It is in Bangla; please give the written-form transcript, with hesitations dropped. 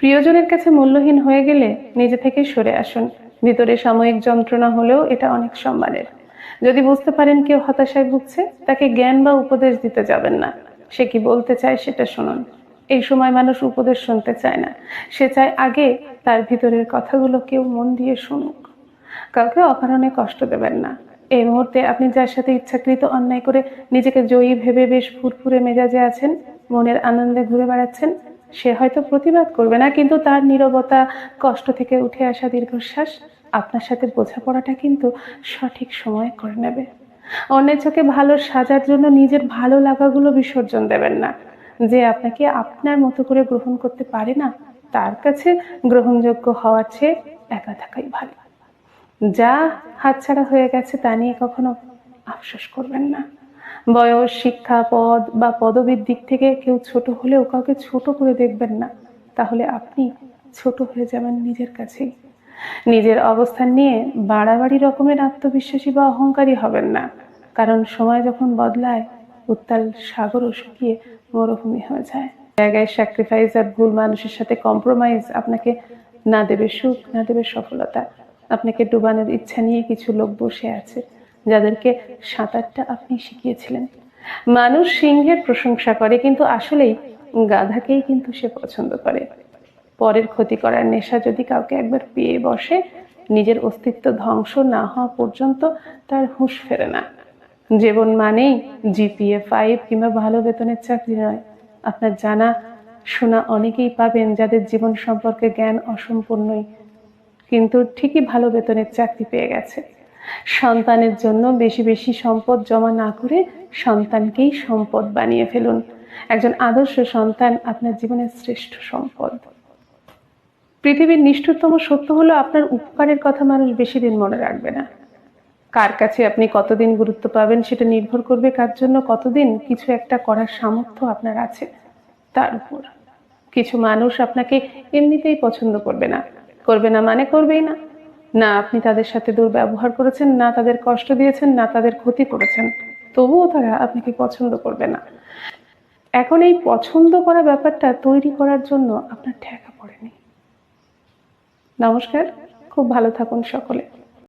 প্রিয়জনের কাছে মূল্যহীন হয়ে গেলে নিজে থেকে সরে আসুন। ভিতরে সাময়িক যন্ত্রণা হলেও এটা অনেক সম্মানের। যদি বুঝতে পারেন কেউ হতাশায় ভুগছে, তাকে জ্ঞান বা উপদেশ দিতে যাবেন না। সে কি বলতে চায় সেটা শুনুন। এই সময় মানুষ উপদেশ শুনতে চায় না, সে চায় আগে তার ভিতরের কথাগুলো কেউ মন দিয়ে শুনুক। কাউকে অকারণে কষ্ট দেবেন না। এই মুহূর্তে আপনি যার সাথে ইচ্ছাকৃত অন্যায় করে নিজেকে জয়ী ভেবে বেশ ফুরফুরে মেজাজে আছেন, মনের আনন্দে ঘুরে বেড়াচ্ছেন, সে হয়তো প্রতিবাদ করবে না, কিন্তু তার নীরবতা, কষ্ট থেকে উঠে আসা দীর্ঘশ্বাস আপনার সাথে বোঝাপড়াটা কিন্তু সঠিক সময়ে করে নেবে। অন্যের চোখে ভালো সাজার জন্য নিজের ভালো লাগাগুলো বিসর্জন দেবেন না। যে আপনাকে আপনার মতো করে গ্রহণ করতে পারে না, তার কাছে গ্রহণযোগ্য হওয়ার চেয়ে একা থাকাই ভালো। যা হাতছাড়া হয়ে গেছে তা নিয়ে কখনো আফসোস করবেন না। বয়স, শিক্ষা, পদ বা পদবীর দিক থেকে কেউ ছোট হলেও কাউকে ছোট করে দেখবেন না, তাহলে আপনি ছোট হয়ে যাবেন নিজের কাছেই। নিজের অবস্থান নিয়ে বাড়াবাড়ি রকমের আত্মবিশ্বাসী বা অহংকারী হবেন না, কারণ সময় যখন বদলায় উত্তাল সাগরও শুকিয়ে মরুভূমি হয়ে যায়। জায়গায় স্যাক্রিফাইস আর ভুল মানুষের সাথে কম্প্রোমাইজ আপনাকে না দেবে সুখ, না দেবে সফলতা। আপনাকে ডুবানোর ইচ্ছা নিয়ে কিছু লোক বসে আছে, যাদেরকে সাঁতারটা আপনি শিখিয়েছিলেন। মানুষ সিংহের প্রশংসা করে, কিন্তু আসলেই গাধাকেই কিন্তু সে পছন্দ করে। পরের ক্ষতি করার নেশা যদি কাউকে একবার পেয়ে বসে, নিজের অস্তিত্ব ধ্বংস না হওয়া পর্যন্ত তার হুঁশ ফেরে না। জীবন মানেই জিপিএ 5 কিংবা ভালো বেতনের চাকরি নয়। আপনার জানা শোনা অনেকেই পাবেন যাদের জীবন সম্পর্কে জ্ঞান অসম্পূর্ণই, কিন্তু ঠিকই ভালো বেতনের চাকরি পেয়ে গেছে। সন্তানের জন্য বেশি বেশি সম্পদ জমা না করে সন্তানকেই সম্পদ বানিয়ে ফেলুন। একজন আদর্শ সন্তান আপনার জীবনের শ্রেষ্ঠ সম্পদ। পৃথিবীর নিষ্ঠুরতম সত্য হলো, আপনার উপকারের কথা মানুষ বেশি দিন মনে রাখবে না। কার কাছে আপনি কতদিন গুরুত্ব পাবেন সেটা নির্ভর করবে কার জন্য কতদিন কিছু একটা করার সামর্থ্য আপনার আছে তার উপর। কিছু মানুষ আপনাকে এমনিতেই পছন্দ করবে না, করবে না মানে করবেই না। না আপনি তাদের সাথে দুর্ব্যবহার করেছেন, না তাদের কষ্ট দিয়েছেন, না তাদের ক্ষতি করেছেন, তবুও তারা আপনাকে পছন্দ করবে না। এখন এই পছন্দ করা ব্যাপারটা তৈরি করার জন্য আপনার ঠেকা পড়েনি। নমস্কার, খুব ভালো থাকুন সকলে।